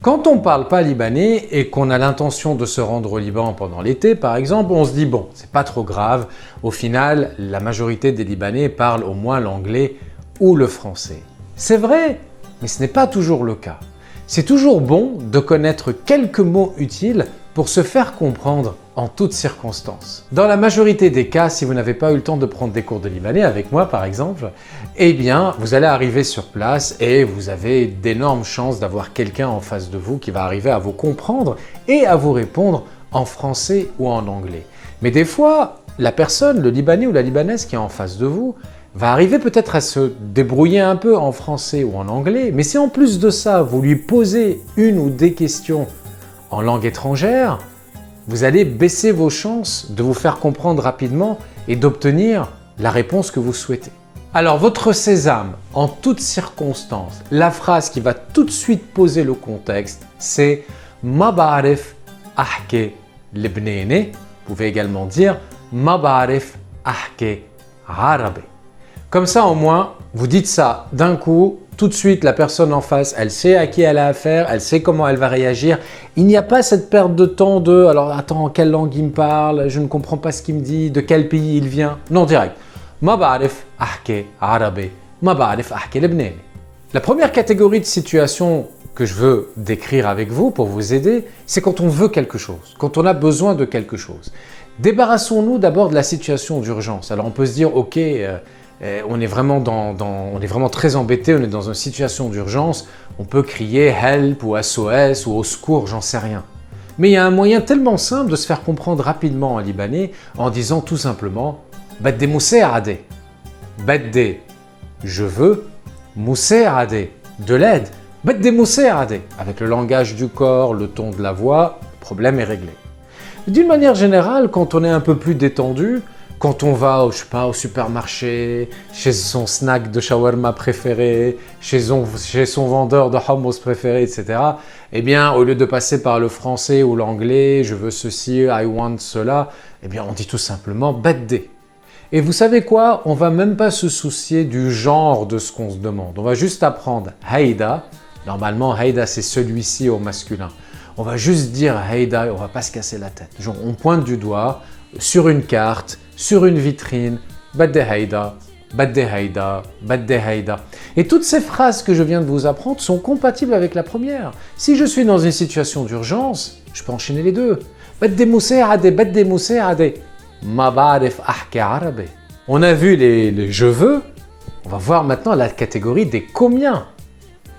Quand on ne parle pas libanais et qu'on a l'intention de se rendre au Liban pendant l'été, par exemple, on se dit bon, c'est pas trop grave. Au final, la majorité des Libanais parlent au moins l'anglais ou le français. C'est vrai, mais ce n'est pas toujours le cas. C'est toujours bon de connaître quelques mots utiles pour se faire comprendre en toutes circonstances. Dans la majorité des cas, si vous n'avez pas eu le temps de prendre des cours de libanais, avec moi par exemple, eh bien, vous allez arriver sur place et vous avez d'énormes chances d'avoir quelqu'un en face de vous qui va arriver à vous comprendre et à vous répondre en français ou en anglais. Mais des fois, la personne, le Libanais ou la Libanaise qui est en face de vous, va arriver peut-être à se débrouiller un peu en français ou en anglais, mais si en plus de ça, vous lui posez une ou des questions en langue étrangère, vous allez baisser vos chances de vous faire comprendre rapidement et d'obtenir la réponse que vous souhaitez. Alors votre sésame, en toutes circonstances, la phrase qui va tout de suite poser le contexte, c'est « Ma ba'arif ahke libnene ». Vous pouvez également dire « Ma ba'arif ahke arabe ». Comme ça, au moins, vous dites ça d'un coup, tout de suite, la personne en face, elle sait à qui elle a affaire, elle sait comment elle va réagir. Il n'y a pas cette perte de temps de « alors attends, quelle langue il me parle, je ne comprends pas ce qu'il me dit, de quel pays il vient ». Non, direct. « Ma ba'arif ahke arabe, ma ba'arif ahke libnene ». La première catégorie de situation que je veux décrire avec vous pour vous aider, c'est quand on veut quelque chose, quand on a besoin de quelque chose. Débarrassons-nous d'abord de la situation d'urgence. Alors on peut se dire « ok, on est vraiment très embêté, on est dans une situation d'urgence, on peut crier help ou SOS ou au secours, j'en sais rien. Mais il y a un moyen tellement simple de se faire comprendre rapidement en libanais en disant tout simplement badde mousse'ade. Badde, je veux, mousse'ade, de l'aide. Badde mousse'ade. Avec le langage du corps, le ton de la voix, le problème est réglé. D'une manière générale, quand on est un peu plus détendu, quand on va, je sais pas, au supermarché, chez son snack de shawarma préféré, chez son vendeur de hummus préféré, etc. Eh bien, au lieu de passer par le français ou l'anglais, je veux ceci, I want cela, eh bien, on dit tout simplement badde. Et vous savez quoi? On va même pas se soucier du genre de ce qu'on se demande. On va juste apprendre Haïda. Normalement, Haïda, c'est celui-ci au masculin. On va juste dire Haïda et on va pas se casser la tête. Genre, on pointe du doigt sur une carte, sur une vitrine, badde haïda, badde haïda, badde haïda. Et toutes ces phrases que je viens de vous apprendre sont compatibles avec la première. Si je suis dans une situation d'urgence, je peux enchaîner les deux. Badde mousse'ade, badde mousse'ade, ma ba'arif ahke arabe. On a vu les je veux, on va voir maintenant la catégorie des combien.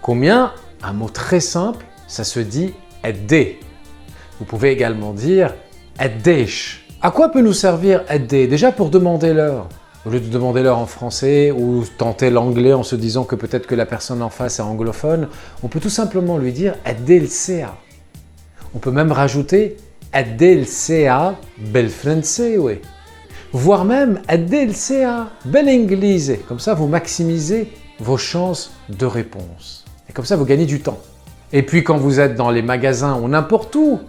Combien, un mot très simple, ça se dit adde. Vous pouvez également dire addesh. À quoi peut nous servir adde? Déjà pour demander l'heure. Au lieu de demander l'heure en français ou tenter l'anglais en se disant que peut-être que la personne en face est anglophone, on peut tout simplement lui dire adde l'ca. On peut même rajouter adde l'ca bel français, ouais. Voire même adde l'ca bel anglais. Comme ça, vous maximisez vos chances de réponse. Et comme ça, vous gagnez du temps. Et puis quand vous êtes dans les magasins ou n'importe où,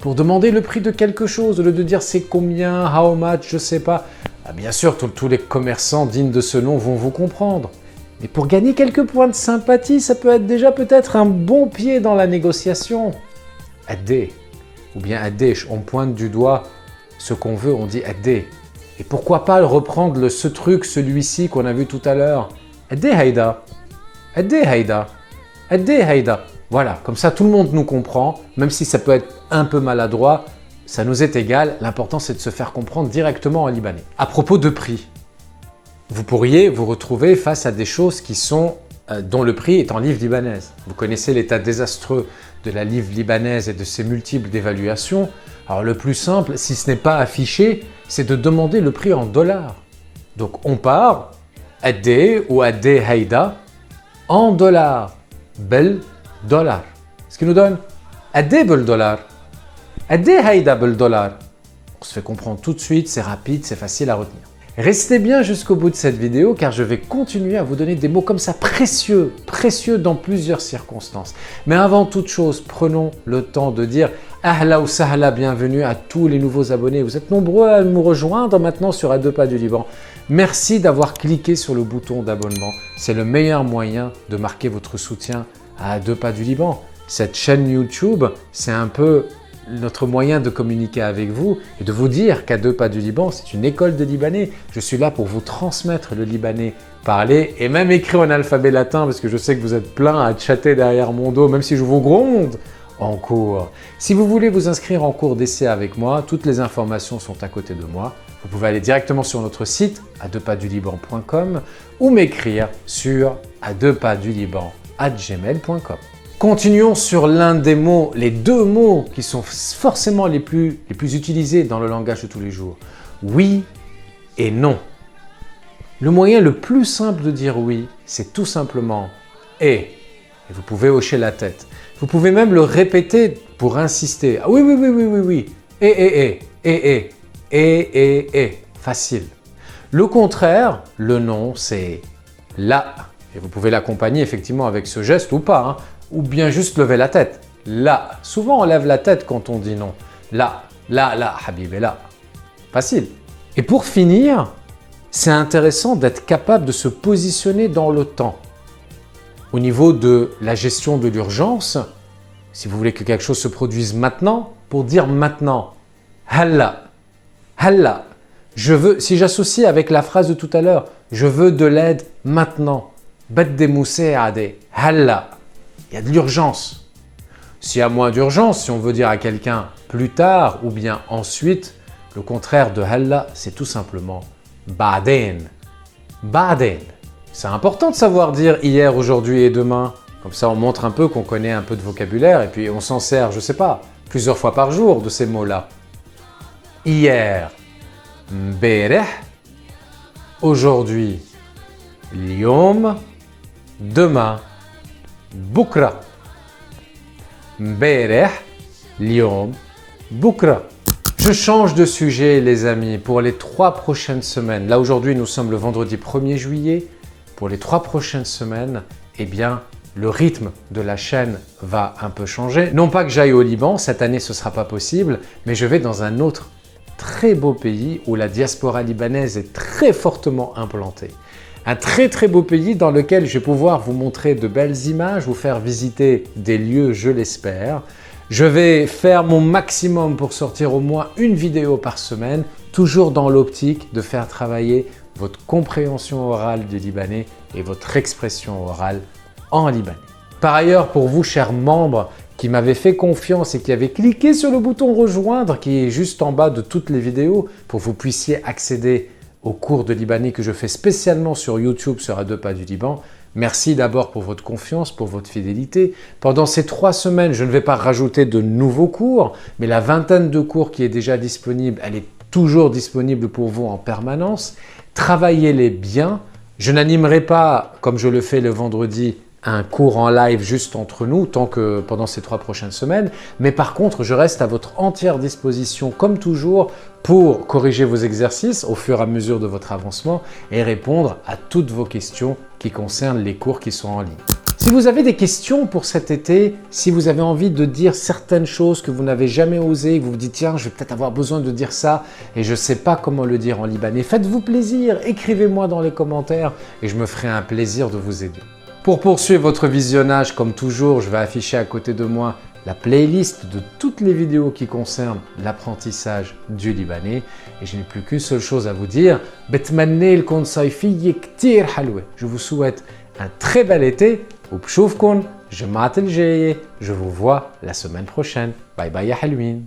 pour demander le prix de quelque chose, au lieu de dire c'est combien, how much, je sais pas. Ah, bien sûr, tous les commerçants dignes de ce nom vont vous comprendre. Mais pour gagner quelques points de sympathie, ça peut être déjà peut-être un bon pied dans la négociation. Adde, ou bien addesh, on pointe du doigt ce qu'on veut, on dit adde. Et pourquoi pas reprendre ce truc, celui-ci qu'on a vu tout à l'heure. Adde haïda, adde haïda, adde haïda. Voilà, comme ça tout le monde nous comprend, même si ça peut être un peu maladroit, ça nous est égal, l'important c'est de se faire comprendre directement en libanais. À propos de prix, vous pourriez vous retrouver face à des choses qui sont, dont le prix est en livre libanaise. Vous connaissez l'état désastreux de la livre libanaise et de ses multiples dévaluations. Alors le plus simple, si ce n'est pas affiché, c'est de demander le prix en dollars. Donc on part, adde ou adde haïda, en dollars, bel dollar. Ce qui nous donne adde bel dollar, adde haïda bel dollar. On se fait comprendre tout de suite, c'est rapide, c'est facile à retenir. Restez bien jusqu'au bout de cette vidéo car je vais continuer à vous donner des mots comme ça précieux, précieux dans plusieurs circonstances. Mais avant toute chose, prenons le temps de dire ahla ou sahla, bienvenue à tous les nouveaux abonnés. Vous êtes nombreux à nous rejoindre maintenant sur À 2 pas du Liban. Merci d'avoir cliqué sur le bouton d'abonnement. C'est le meilleur moyen de marquer votre soutien à 2 pas du Liban. cette chaîne YouTube, c'est un peu notre moyen de communiquer avec vous et de vous dire qu'à 2 pas du Liban, c'est une école de libanais. Je suis là pour vous transmettre le libanais parlé et même écrit en alphabet latin parce que je sais que vous êtes plein à chatter derrière mon dos, même si je vous gronde en cours. Si vous voulez vous inscrire en cours d'essai avec moi, toutes les informations sont à côté de moi. Vous pouvez aller directement sur notre site à2pasduliban.com ou m'écrire sur à2pasduliban@gmail.com. Continuons sur l'un des mots, les 2 mots qui sont forcément les plus utilisés dans le langage de tous les jours. Oui et non. Le moyen le plus simple de dire oui, c'est tout simplement « et ». Et vous pouvez hocher la tête. Vous pouvez même le répéter pour insister. Ah oui, oui, oui, oui, oui, oui. Et. Facile. Le contraire, le non, c'est là. Et vous pouvez l'accompagner effectivement avec ce geste ou pas, hein, ou bien juste lever la tête. Là. Souvent, on lève la tête quand on dit non. Là, habibé, là. Facile. Et pour finir, c'est intéressant d'être capable de se positionner dans le temps. Au niveau de la gestion de l'urgence, si vous voulez que quelque chose se produise maintenant, pour dire maintenant, halla, halla, je veux, si j'associe avec la phrase de tout à l'heure, je veux de l'aide maintenant, badde mousseade, halla, il y a de l'urgence. S'il y a moins d'urgence, si on veut dire à quelqu'un plus tard ou bien ensuite, le contraire de halla, c'est tout simplement ba'den, ba'den. C'est important de savoir dire hier, aujourd'hui et demain. Comme ça, on montre un peu qu'on connaît un peu de vocabulaire et puis on s'en sert, je ne sais pas, plusieurs fois par jour de ces mots-là. Hier, mbereh. Aujourd'hui, l'yom. Demain, bukra. Mbereh, l'yom, bukra. Je change de sujet, les amis, pour les 3 prochaines semaines. Là, aujourd'hui, nous sommes le vendredi 1er juillet. Pour les 3 prochaines semaines, eh bien, le rythme de la chaîne va un peu changer. Non pas que j'aille au Liban, cette année ce ne sera pas possible, mais je vais dans un autre très beau pays où la diaspora libanaise est très fortement implantée. Un très très beau pays dans lequel je vais pouvoir vous montrer de belles images, vous faire visiter des lieux, je l'espère. Je vais faire mon maximum pour sortir au moins une vidéo par semaine, toujours dans l'optique de faire travailler votre compréhension orale du libanais et votre expression orale en libanais. Par ailleurs, pour vous, chers membres, qui m'avaient fait confiance et qui avaient cliqué sur le bouton « Rejoindre » qui est juste en bas de toutes les vidéos pour que vous puissiez accéder aux cours de libanais que je fais spécialement sur YouTube sur à 2 pas du Liban. Merci d'abord pour votre confiance, pour votre fidélité. Pendant ces 3 semaines, je ne vais pas rajouter de nouveaux cours, mais la vingtaine de cours qui est déjà disponible, elle est toujours disponible pour vous en permanence. Travaillez-les bien. Je n'animerai pas, comme je le fais le vendredi, un cours en live juste entre nous, tant que pendant ces 3 prochaines semaines. Mais par contre, je reste à votre entière disposition, comme toujours, pour corriger vos exercices au fur et à mesure de votre avancement et répondre à toutes vos questions qui concernent les cours qui sont en ligne. Si vous avez des questions pour cet été, si vous avez envie de dire certaines choses que vous n'avez jamais osé, que vous vous dites « tiens, je vais peut-être avoir besoin de dire ça et je ne sais pas comment le dire en libanais », faites-vous plaisir, écrivez-moi dans les commentaires et je me ferai un plaisir de vous aider. Pour poursuivre votre visionnage, comme toujours, je vais afficher à côté de moi la playlist de toutes les vidéos qui concernent l'apprentissage du libanais. Et je n'ai plus qu'une seule chose à vous dire. Je vous souhaite un très bel été. Je vous vois la semaine prochaine. Bye bye ya halwin.